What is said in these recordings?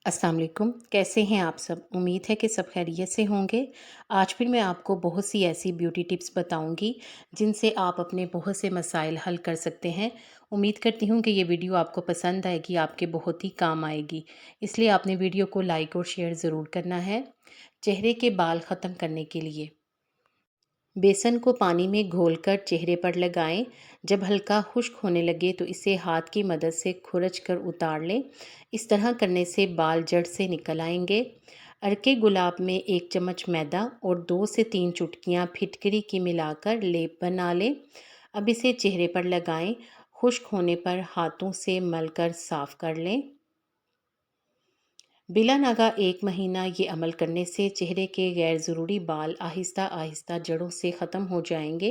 अस्सलाम वालेकुम। कैसे हैं आप सब? उम्मीद है कि सब खैरियत से होंगे। आज फिर मैं आपको बहुत सी ऐसी ब्यूटी टिप्स बताऊंगी जिनसे आप अपने बहुत से मसाइल हल कर सकते हैं। उम्मीद करती हूँ कि ये वीडियो आपको पसंद आएगी, आपके बहुत ही काम आएगी। इसलिए आपने वीडियो को लाइक और शेयर ज़रूर करना है। चेहरे के बाल ख़त्म करने के लिए बेसन को पानी में घोलकर चेहरे पर लगाएं। जब हल्का खुश्क होने लगे तो इसे हाथ की मदद से खुरच कर उतार लें। इस तरह करने से बाल जड़ से निकल आएंगे। अरके गुलाब में 1 चम्मच मैदा और 2 से 3 चुटकियां फिटकरी की मिलाकर लेप बना लें। अब इसे चेहरे पर लगाएं। खुश्क होने पर हाथों से मलकर साफ कर लें। बिला नागा 1 महीना ये अमल करने से चेहरे के गैर ज़रूरी बाल आहिस्ता आहिस्ता जड़ों से ख़त्म हो जाएंगे।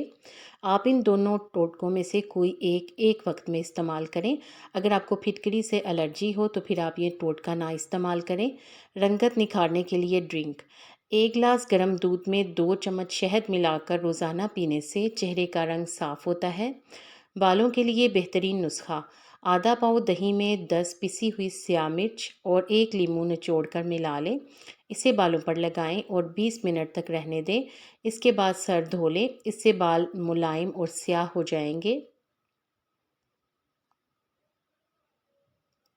आप इन दोनों टोटकों में से कोई एक वक्त में इस्तेमाल करें। अगर आपको फिटकरी से एलर्जी हो तो फिर आप ये टोटका ना इस्तेमाल करें। रंगत निखारने के लिए ड्रिंक 1 गिलास गर्म दूध में 2 चम्मच शहद मिलाकर रोज़ाना पीने से चेहरे का रंग साफ़ होता है। बालों के लिए बेहतरीन नुस्खा आधा पाव दही में 10 पिसी हुई स्याह मिर्च और 1 नींबू निचोड़कर मिला लें। इसे बालों पर लगाएं और 20 मिनट तक रहने दें। इसके बाद सर धो लें। इससे बाल मुलायम और स्याह हो जाएंगे।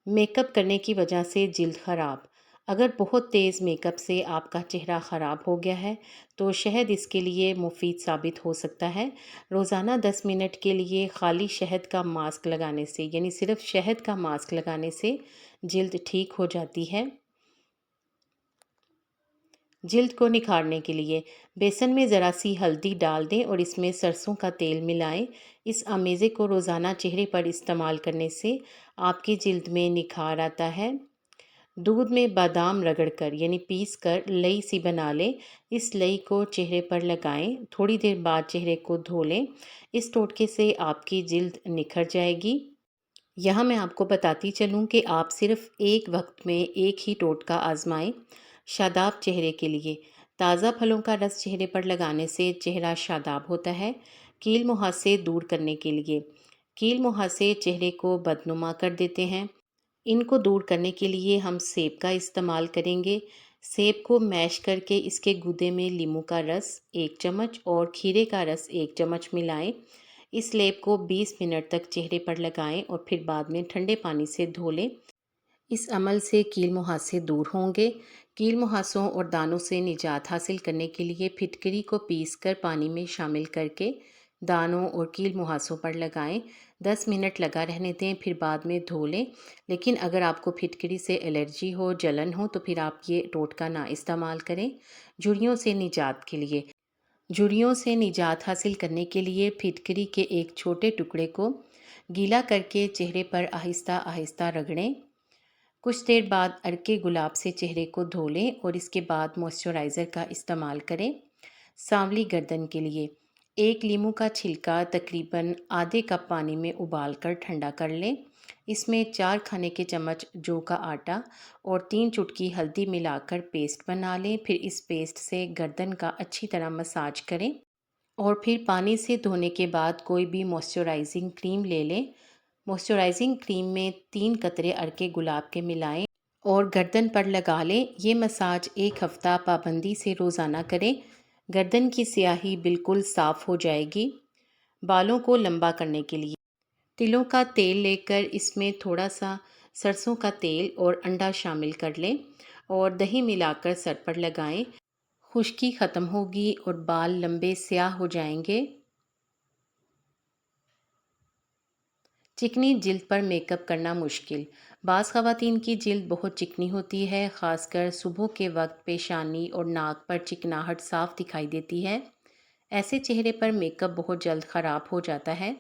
मेकअप करने की वजह से जिल्द ख़राब। अगर बहुत तेज़ मेकअप से आपका चेहरा ख़राब हो गया है तो शहद इसके लिए मुफीद साबित हो सकता है। रोज़ाना 10 मिनट के लिए खाली शहद का मास्क लगाने से, यानी सिर्फ शहद का मास्क लगाने से जिल्द ठीक हो जाती है। जिल्द को निखारने के लिए बेसन में ज़रा सी हल्दी डाल दें और इसमें सरसों का तेल मिलाएं। इस अमेज़े को रोज़ाना चेहरे पर इस्तेमाल करने से आपकी जिल्द में निखार आता है। दूध में बादाम रगड़कर यानी पीस कर लई सी बना लें। इस लई को चेहरे पर लगाएं। थोड़ी देर बाद चेहरे को धो लें। इस टोटके से आपकी जिल्द निखर जाएगी। यहाँ मैं आपको बताती चलूँ कि आप सिर्फ एक वक्त में एक ही टोटका आजमाएं। शादाब चेहरे के लिए ताज़ा फलों का रस चेहरे पर लगाने से चेहरा शादाब होता है। कील मुहासे दूर करने के लिए कील मुहासे चेहरे को बदनुमा कर देते हैं। इनको दूर करने के लिए हम सेब का इस्तेमाल करेंगे। सेब को मैश करके इसके गूदे में नींबू का रस 1 चम्मच और खीरे का रस 1 चम्मच मिलाएं। इस लेप को 20 मिनट तक चेहरे पर लगाएं और फिर बाद में ठंडे पानी से धो लें। इस अमल से कील मुहासे दूर होंगे। कील मुहासों और दानों से निजात हासिल करने के लिए फिटकरी को पीसकर पानी में शामिल करके दानों और कील मुहासों पर लगाएं। 10 मिनट लगा रहने दें, फिर बाद में धो लें। लेकिन अगर आपको फिटकरी से एलर्जी हो, जलन हो तो फिर आप ये टोटका ना इस्तेमाल करें। झुर्रियों से निजात के लिए झुर्रियों से निजात हासिल करने के लिए फिटकरी के एक छोटे टुकड़े को गीला करके चेहरे पर आहिस्ता आहिस्ता रगड़ें। कुछ देर बाद अरके गुलाब से चेहरे को धो लें और इसके बाद मॉइस्चराइज़र का इस्तेमाल करें। सांवली गर्दन के लिए 1 नींबू का छिलका तकरीबन आधे कप पानी में उबाल कर ठंडा कर लें। इसमें 4 खाने के चम्मच जौ का आटा और 3 चुटकी हल्दी मिलाकर पेस्ट बना लें। फिर इस पेस्ट से गर्दन का अच्छी तरह मसाज करें और फिर पानी से धोने के बाद कोई भी मॉइस्चराइजिंग क्रीम ले लें। मॉइस्चराइजिंग क्रीम में 3 कतरे अरके गुलाब के मिलाएं और गर्दन पर लगा लें। ये मसाज 1 हफ्ता पाबंदी से रोज़ाना करें। गर्दन की स्याही बिल्कुल साफ़ हो जाएगी। बालों को लंबा करने के लिए तिलों का तेल लेकर इसमें थोड़ा सा सरसों का तेल और अंडा शामिल कर लें और दही मिलाकर सर पर लगाएं। खुश्की ख़त्म होगी और बाल लंबे स्याह हो जाएंगे। चिकनी जिल्द पर मेकअप करना मुश्किल। बाज़ ख़वातीन की जिल्द बहुत चिकनी होती है, ख़ासकर सुबह के वक्त पेशानी और नाक पर चिकनाहट साफ दिखाई देती है। ऐसे चेहरे पर मेकअप बहुत जल्द ख़राब हो जाता है।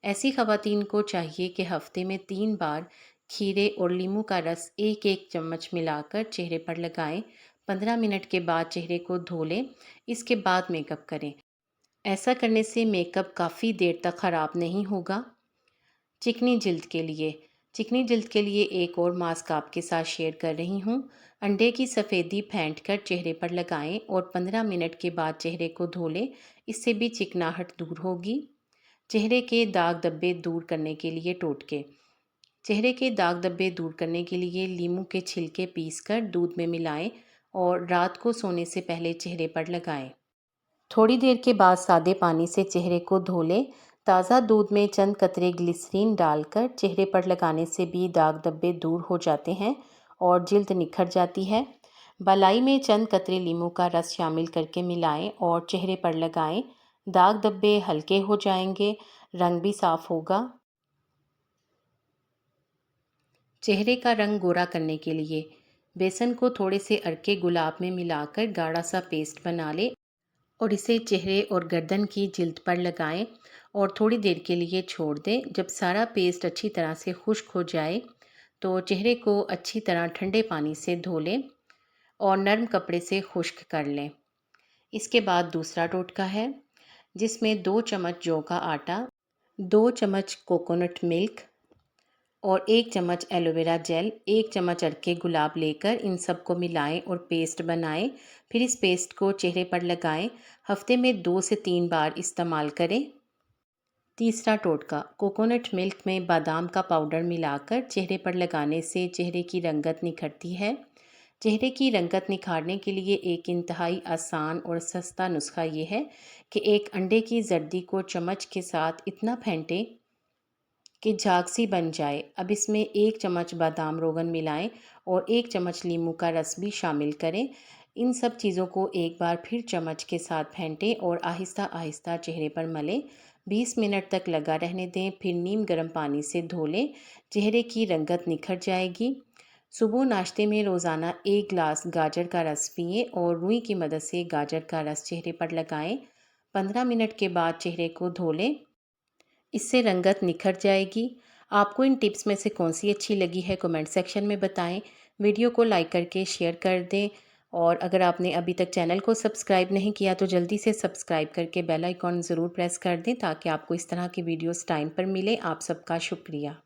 ऐसी ख़वातीन को चाहिए कि हफ्ते में 3 बार खीरे और नींबू का रस 1-1 चम्मच मिलाकर चेहरे पर लगाएं। 15 मिनट के बाद चेहरे को धो लें। इसके बाद मेकअप करें। ऐसा करने से मेकअप काफ़ी देर तक ख़राब नहीं होगा। चिकनी जिल्द के लिए चिकनी जिल्द के लिए एक और मास्क आपके साथ शेयर कर रही हूँ। अंडे की सफ़ेदी फेंट कर चेहरे पर लगाएं और 15 मिनट के बाद चेहरे को धो लें। इससे भी चिकनाहट दूर होगी। चेहरे के दाग धब्बे दूर करने के लिए टोटके चेहरे के दाग धब्बे दूर करने के लिए नींबू के छिलके पीसकर दूध में मिलाएं और रात को सोने से पहले चेहरे पर लगाएं। थोड़ी देर के बाद सादे पानी से चेहरे को धो लें। ताज़ा दूध में चंद कतरे ग्लिसरीन डालकर चेहरे पर लगाने से भी दाग धब्बे दूर हो जाते हैं और जिल्द निखर जाती है। बालाई में चंद कतरे नींबू का रस शामिल करके मिलाएं और चेहरे पर लगाएं। दाग धब्बे हल्के हो जाएंगे, रंग भी साफ होगा। चेहरे का रंग गोरा करने के लिए बेसन को थोड़े से अरके गुलाब में मिलाकर गाढ़ा सा पेस्ट बना लें और इसे चेहरे और गर्दन की जिल्द पर लगाएं और थोड़ी देर के लिए छोड़ दें। जब सारा पेस्ट अच्छी तरह से खुश्क हो जाए तो चेहरे को अच्छी तरह ठंडे पानी से धो लें और नरम कपड़े से खुश्क कर लें। इसके बाद दूसरा टोटका है, जिसमें 2 चम्मच जौ का आटा, 2 चम्मच कोकोनट मिल्क और 1 चम्मच एलोवेरा जेल, 1 चम्मच अरके गुलाब लेकर इन सबको मिलाएं और पेस्ट बनाएं। फिर इस पेस्ट को चेहरे पर लगाएं। हफ्ते में 2 से 3 बार इस्तेमाल करें। तीसरा टोटका, कोकोनट मिल्क में बादाम का पाउडर मिलाकर चेहरे पर लगाने से चेहरे की रंगत निखरती है। चेहरे की रंगत निखारने के लिए एक इंतहाई आसान और सस्ता नुस्खा ये है कि एक अंडे की जर्दी को चम्मच के साथ इतना फेंटें कि झाग सी बन जाए। अब इसमें 1 चम्मच बादाम रोगन मिलाएं और 1 चम्मच नींबू का रस भी शामिल करें। इन सब चीज़ों को एक बार फिर चम्मच के साथ फेंटें और आहिस्ता आहिस्ता चेहरे पर मलें। 20 मिनट तक लगा रहने दें, फिर नीम गर्म पानी से धो लें। चेहरे की रंगत निखर जाएगी। सुबह नाश्ते में रोज़ाना 1 गिलास गाजर का रस पिएं और रुई की मदद से गाजर का रस चेहरे पर लगाएं। 15 मिनट के बाद चेहरे को धो लें। इससे रंगत निखर जाएगी। आपको इन टिप्स में से कौन सी अच्छी लगी है कमेंट सेक्शन में बताएं। वीडियो को लाइक करके शेयर कर दें और अगर आपने अभी तक चैनल को सब्सक्राइब नहीं किया तो जल्दी से सब्सक्राइब करके बेल आइकॉन ज़रूर प्रेस कर दें ताकि आपको इस तरह की वीडियोस टाइम पर मिले। आप सबका शुक्रिया।